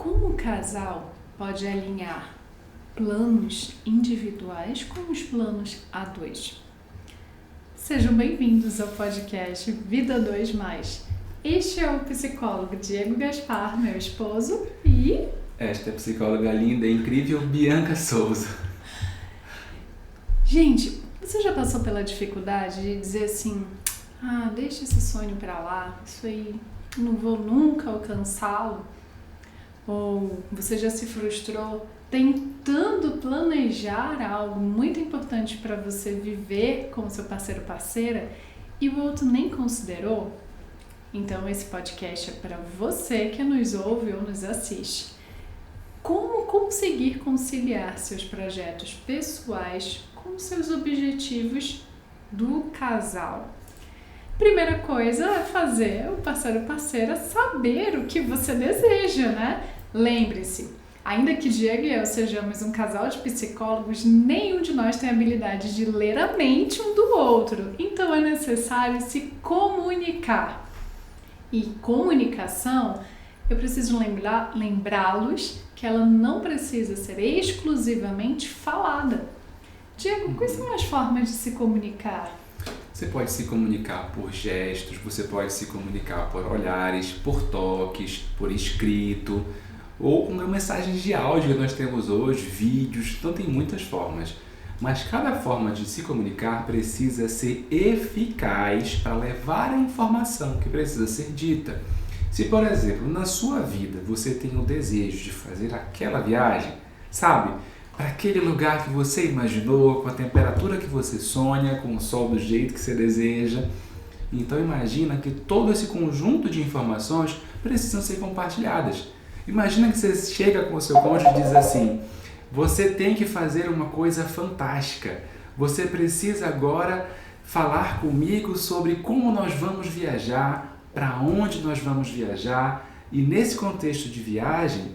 Como o casal pode alinhar planos individuais com os planos a dois? Sejam bem-vindos ao podcast Vida 2+. Este é o psicólogo Diego Gaspar, meu esposo, e... esta é a psicóloga linda e incrível Bianca Souza. Gente, você já passou pela dificuldade de dizer assim, deixa esse sonho pra lá, isso aí, não vou nunca alcançá-lo? Ou você já se frustrou tentando planejar algo muito importante para você viver com o seu parceiro ou parceira e o outro nem considerou? Então esse podcast é para você que nos ouve ou nos assiste. Como conseguir conciliar seus projetos pessoais com seus objetivos do casal? Primeira coisa é fazer o parceiro ou parceira saber o que você deseja, né? Lembre-se, ainda que Diego e eu sejamos um casal de psicólogos, nenhum de nós tem a habilidade de ler a mente um do outro. Então é necessário se comunicar. E comunicação, eu preciso lembrá-los que ela não precisa ser exclusivamente falada. Diego, quais são as formas de se comunicar? Você pode se comunicar por gestos, você pode se comunicar por olhares, por toques, por escrito, ou com mensagens de áudio que nós temos hoje, vídeos, então tem muitas formas. Mas cada forma de se comunicar precisa ser eficaz para levar a informação que precisa ser dita. Se, por exemplo, na sua vida você tem o desejo de fazer aquela viagem, sabe? Para aquele lugar que você imaginou, com a temperatura que você sonha, com o sol do jeito que você deseja. Então imagina que todo esse conjunto de informações precisam ser compartilhadas. Imagina que você chega com o seu cônjuge e diz assim: você tem que fazer uma coisa fantástica. Você precisa agora falar comigo sobre como nós vamos viajar, para onde nós vamos viajar. E nesse contexto de viagem,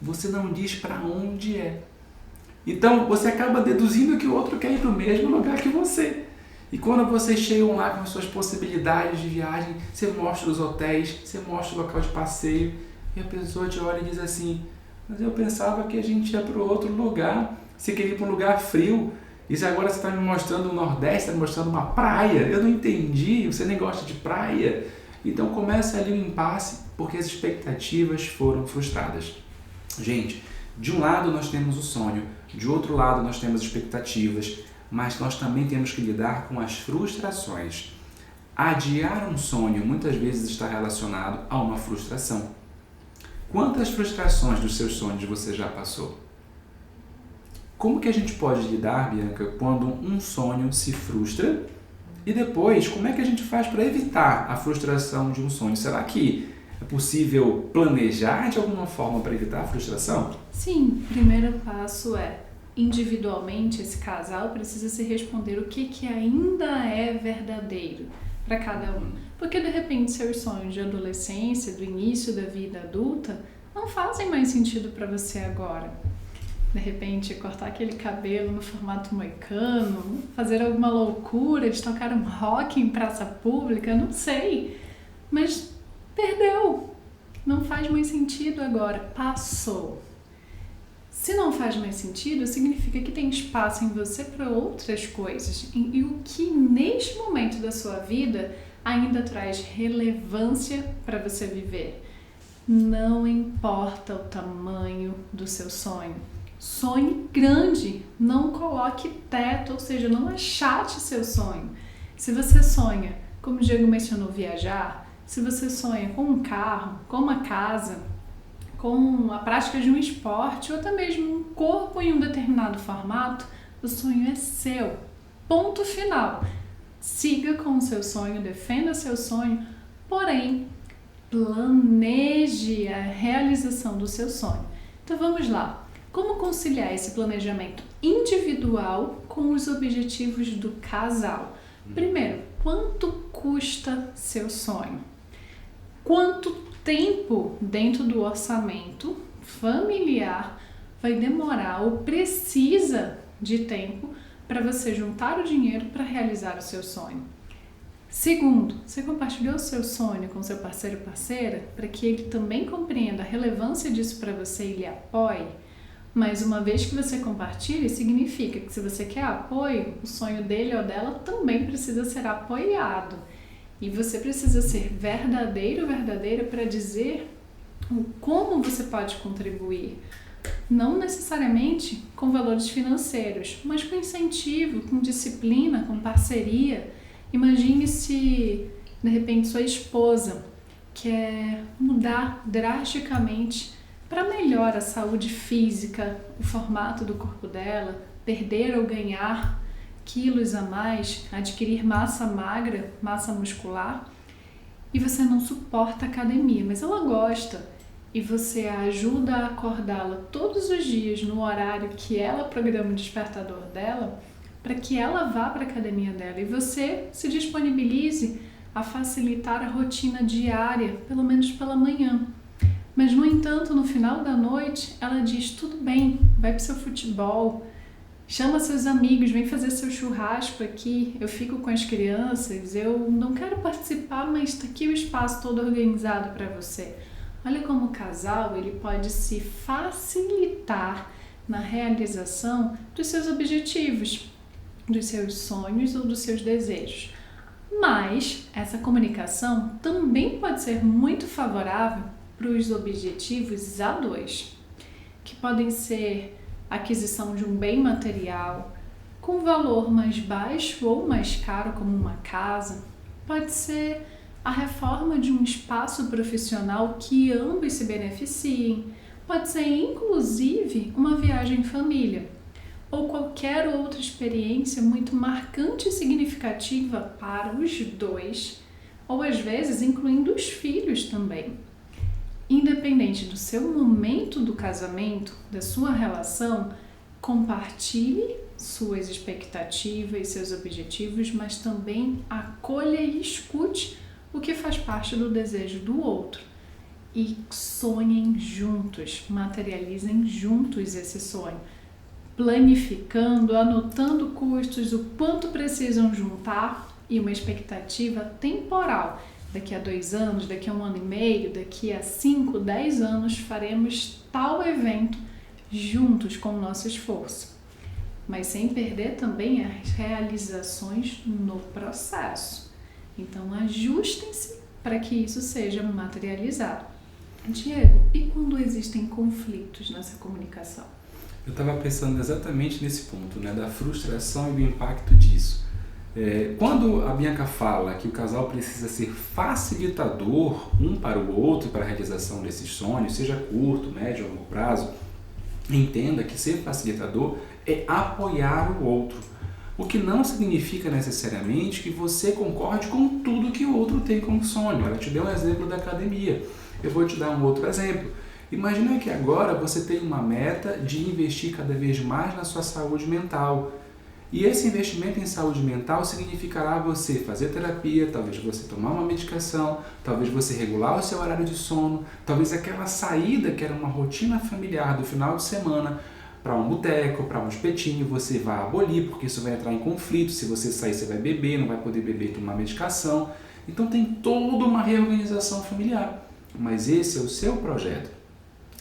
você não diz para onde é. Então você acaba deduzindo que o outro quer ir para o mesmo lugar que você. E quando vocês chegam lá com as suas possibilidades de viagem, você mostra os hotéis, você mostra o local de passeio, e a pessoa te olha e diz assim: mas eu pensava que a gente ia para outro lugar, você queria ir para um lugar frio, e agora você está me mostrando o Nordeste, está me mostrando uma praia, eu não entendi, você nem gosta de praia. Então começa ali o impasse, porque as expectativas foram frustradas. Gente, de um lado nós temos o sonho, de outro lado nós temos expectativas, mas nós também temos que lidar com as frustrações. Adiar um sonho muitas vezes está relacionado a uma frustração. Quantas frustrações dos seus sonhos você já passou? Como que a gente pode lidar, Bianca, quando um sonho se frustra? E depois, como é que a gente faz para evitar a frustração de um sonho? Será que é possível planejar de alguma forma para evitar a frustração? Sim, o primeiro passo é, individualmente, esse casal precisa se responder o que ainda é verdadeiro para cada um. Porque, de repente, seus sonhos de adolescência, do início da vida adulta, não fazem mais sentido para você agora. De repente, cortar aquele cabelo no formato moicano, fazer alguma loucura de tocar um rock em praça pública, não sei. Mas perdeu. Não faz mais sentido agora. Passou. Se não faz mais sentido, significa que tem espaço em você para outras coisas. E o que neste momento da sua vida ainda traz relevância para você viver. Não importa o tamanho do seu sonho. Sonhe grande, não coloque teto, ou seja, não achate seu sonho. Se você sonha, como o Diego mencionou, viajar, se você sonha com um carro, com uma casa, com a prática de um esporte ou até mesmo um corpo em um determinado formato, o sonho é seu. Ponto final. Siga com o seu sonho, defenda seu sonho, porém, planeje a realização do seu sonho. Então vamos lá. Como conciliar esse planejamento individual com os objetivos do casal? Primeiro, quanto custa seu sonho? Quanto tempo dentro do orçamento familiar vai demorar ou precisa de tempo para você juntar o dinheiro para realizar o seu sonho? Segundo, você compartilhou o seu sonho com seu parceiro ou parceira para que ele também compreenda a relevância disso para você e lhe apoie? Mas uma vez que você compartilha, significa que se você quer apoio, o sonho dele ou dela também precisa ser apoiado. E você precisa ser verdadeiro, verdadeira para dizer como você pode contribuir. Não necessariamente com valores financeiros, mas com incentivo, com disciplina, com parceria. Imagine se, de repente, sua esposa quer mudar drasticamente para melhor a saúde física, o formato do corpo dela, perder ou ganhar quilos a mais, adquirir massa magra, massa muscular, e você não suporta a academia, mas ela gosta, e você a ajuda a acordá-la todos os dias no horário que ela programa o despertador dela, para que ela vá para a academia dela, e você se disponibilize a facilitar a rotina diária, pelo menos pela manhã. Mas, no entanto, no final da noite, ela diz, tudo bem, vai para o seu futebol, chama seus amigos, vem fazer seu churrasco aqui, eu fico com as crianças, eu não quero participar, mas está aqui o espaço todo organizado para você. Olha como o casal ele pode se facilitar na realização dos seus objetivos, dos seus sonhos ou dos seus desejos. Mas essa comunicação também pode ser muito favorável para os objetivos a dois, que podem ser a aquisição de um bem material com valor mais baixo ou mais caro, como uma casa. Pode ser a reforma de um espaço profissional que ambos se beneficiem. Pode ser, inclusive, uma viagem em família ou qualquer outra experiência muito marcante e significativa para os dois, ou às vezes incluindo os filhos também. Independente do seu momento do casamento, da sua relação, compartilhe suas expectativas, seus objetivos, mas também acolha e escute o que faz parte do desejo do outro. E sonhem juntos, materializem juntos esse sonho, planificando, anotando custos, o quanto precisam juntar e uma expectativa temporal. Daqui a 2 anos, daqui a 1 ano e meio, daqui a 5, 10 anos faremos tal evento juntos com o nosso esforço. Mas sem perder também as realizações no processo. Então ajustem-se para que isso seja materializado. Diego, e quando existem conflitos nessa comunicação? Eu estava pensando exatamente nesse ponto, né, da frustração e do impacto disso. Quando a Bianca fala que o casal precisa ser facilitador um para o outro para a realização desses sonhos, seja curto, médio ou longo prazo, entenda que ser facilitador é apoiar o outro, o que não significa necessariamente que você concorde com tudo que o outro tem como sonho. Ela te deu um exemplo da academia, eu vou te dar um outro exemplo. Imagina que agora você tem uma meta de investir cada vez mais na sua saúde mental. E esse investimento em saúde mental significará você fazer terapia, talvez você tomar uma medicação, talvez você regular o seu horário de sono, talvez aquela saída que era uma rotina familiar do final de semana para um boteco, para um espetinho, você vai abolir, porque isso vai entrar em conflito. Se você sair, você vai beber, não vai poder beber e tomar medicação. Então tem toda uma reorganização familiar. Mas esse é o seu projeto.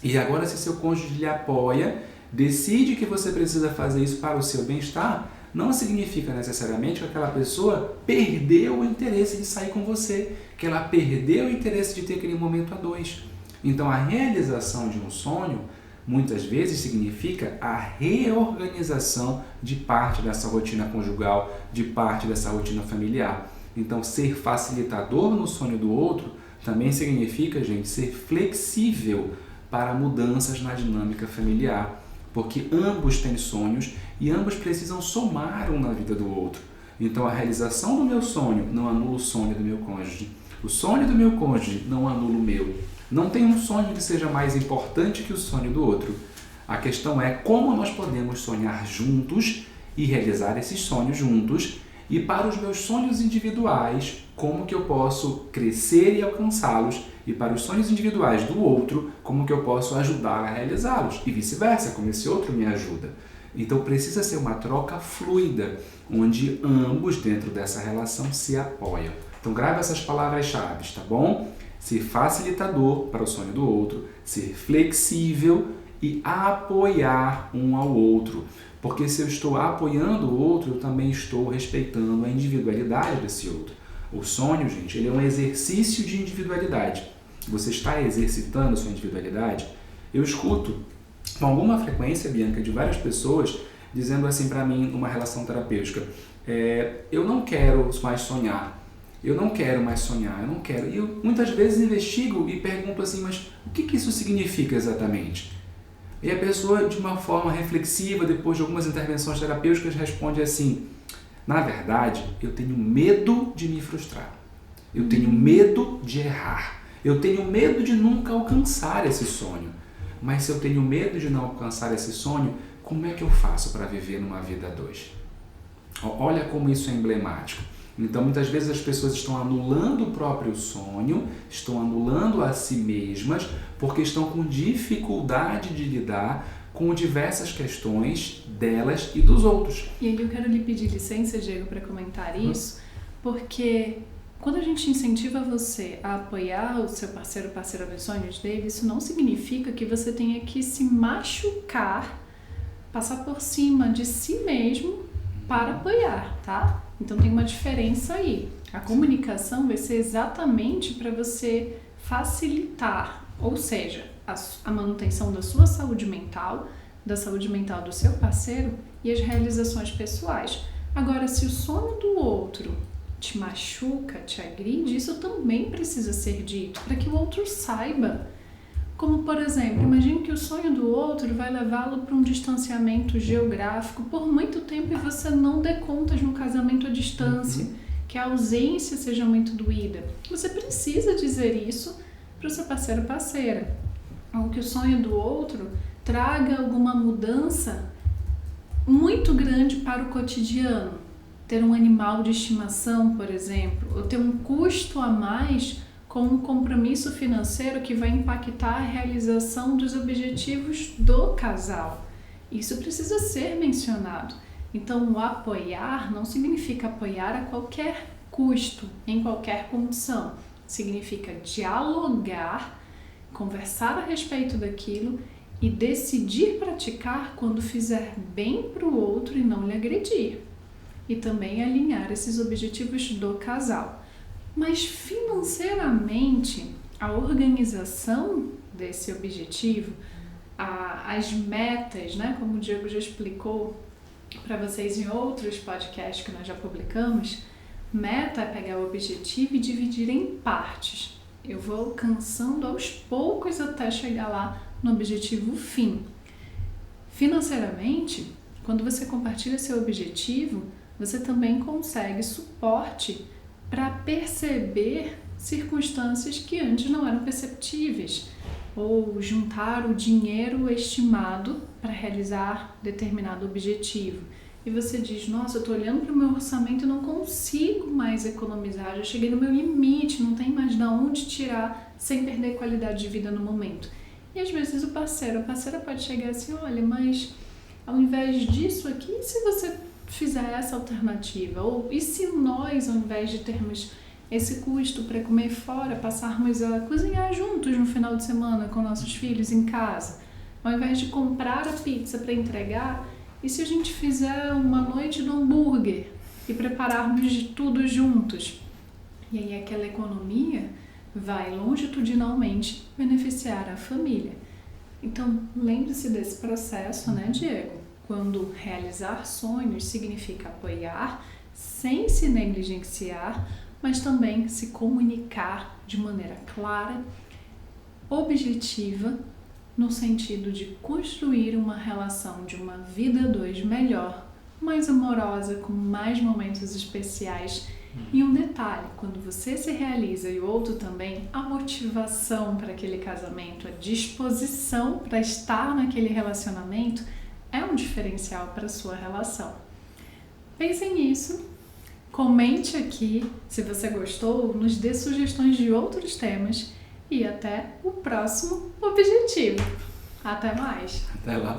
E agora, se seu cônjuge lhe apoia, decide que você precisa fazer isso para o seu bem-estar, não significa necessariamente que aquela pessoa perdeu o interesse de sair com você, que ela perdeu o interesse de ter aquele momento a dois. Então, a realização de um sonho, muitas vezes, significa a reorganização de parte dessa rotina conjugal, de parte dessa rotina familiar. Então, ser facilitador no sonho do outro também significa, gente, ser flexível para mudanças na dinâmica familiar, porque ambos têm sonhos e ambos precisam somar um na vida do outro. Então a realização do meu sonho não anula o sonho do meu cônjuge. O sonho do meu cônjuge não anula o meu. Não tem um sonho que seja mais importante que o sonho do outro. A questão é como nós podemos sonhar juntos e realizar esses sonhos juntos, e para os meus sonhos individuais, como que eu posso crescer e alcançá-los, e para os sonhos individuais do outro, como que eu posso ajudar a realizá-los, e vice-versa, como esse outro me ajuda. Então precisa ser uma troca fluida, onde ambos dentro dessa relação se apoiam. Então grave essas palavras-chave, tá bom? Ser facilitador para o sonho do outro, ser flexível e apoiar um ao outro. Porque se eu estou apoiando o outro, eu também estou respeitando a individualidade desse outro. O sonho, gente, ele é um exercício de individualidade. Você está exercitando a sua individualidade? Eu escuto com alguma frequência, Bianca, de várias pessoas dizendo assim para mim numa relação terapêutica: eu não quero mais sonhar, eu não quero mais sonhar, eu não quero. E eu muitas vezes investigo e pergunto assim, mas o que isso significa exatamente? E a pessoa, de uma forma reflexiva, depois de algumas intervenções terapêuticas, responde assim: na verdade, eu tenho medo de me frustrar, eu tenho medo de errar, eu tenho medo de nunca alcançar esse sonho. Mas se eu tenho medo de não alcançar esse sonho, como é que eu faço para viver numa vida a dois? Olha como isso é emblemático. Então, muitas vezes as pessoas estão anulando o próprio sonho, estão anulando a si mesmas, porque estão com dificuldade de lidar com diversas questões delas e dos outros. E aí eu quero lhe pedir licença, Diego, para comentar isso, porque quando a gente incentiva você a apoiar o seu parceiro ou parceira nos sonhos dele, isso não significa que você tenha que se machucar, passar por cima de si mesmo para apoiar, tá? Então tem uma diferença aí. A comunicação vai ser exatamente para você facilitar, ou seja, a manutenção da sua saúde mental, da saúde mental do seu parceiro e as realizações pessoais. Agora, se o sonho do outro te machuca, te agride, isso também precisa ser dito para que o outro saiba. Como, por exemplo, imagine que o sonho do outro vai levá-lo para um distanciamento geográfico por muito tempo e você não dê conta de um casamento à distância, que a ausência seja muito doída. Você precisa dizer isso para o seu parceiro ou parceira. Ou que o sonho do outro traga alguma mudança muito grande para o cotidiano. Ter um animal de estimação, por exemplo, ou ter um custo a mais com um compromisso financeiro que vai impactar a realização dos objetivos do casal. Isso precisa ser mencionado. Então, o apoiar não significa apoiar a qualquer custo, em qualquer condição. Significa dialogar, conversar a respeito daquilo e decidir praticar quando fizer bem para o outro e não lhe agredir. E também alinhar esses objetivos do casal. Mas financeiramente, a organização desse objetivo, as metas, né, como o Diego já explicou para vocês em outros podcasts que nós já publicamos, meta é pegar o objetivo e dividir em partes. Eu vou alcançando aos poucos até chegar lá no objetivo fim. Financeiramente, quando você compartilha seu objetivo, você também consegue suporte para perceber circunstâncias que antes não eram perceptíveis, ou juntar o dinheiro estimado para realizar determinado objetivo. E você diz, nossa, eu estou olhando para o meu orçamento e não consigo mais economizar, já cheguei no meu limite, não tem mais de onde tirar sem perder qualidade de vida no momento. E às vezes o parceiro, a parceira pode chegar assim, olha, mas ao invés disso aqui, e se você fizer essa alternativa? Ou e se nós, ao invés de termos esse custo para comer fora, passarmos a cozinhar juntos no final de semana com nossos filhos em casa? Ao invés de comprar a pizza para entregar, e se a gente fizer uma noite do hambúrguer e prepararmos de tudo juntos? E aí aquela economia vai longitudinalmente beneficiar a família. Então, lembre-se desse processo, né, Diego? Quando realizar sonhos significa apoiar sem se negligenciar, mas também se comunicar de maneira clara, objetiva, no sentido de construir uma relação de uma vida a dois melhor, mais amorosa, com mais momentos especiais. E um detalhe, quando você se realiza e o outro também, a motivação para aquele casamento, a disposição para estar naquele relacionamento é um diferencial para a sua relação. Pensem nisso, comente aqui se você gostou, nos dê sugestões de outros temas e até o próximo objetivo. Até mais! Até lá!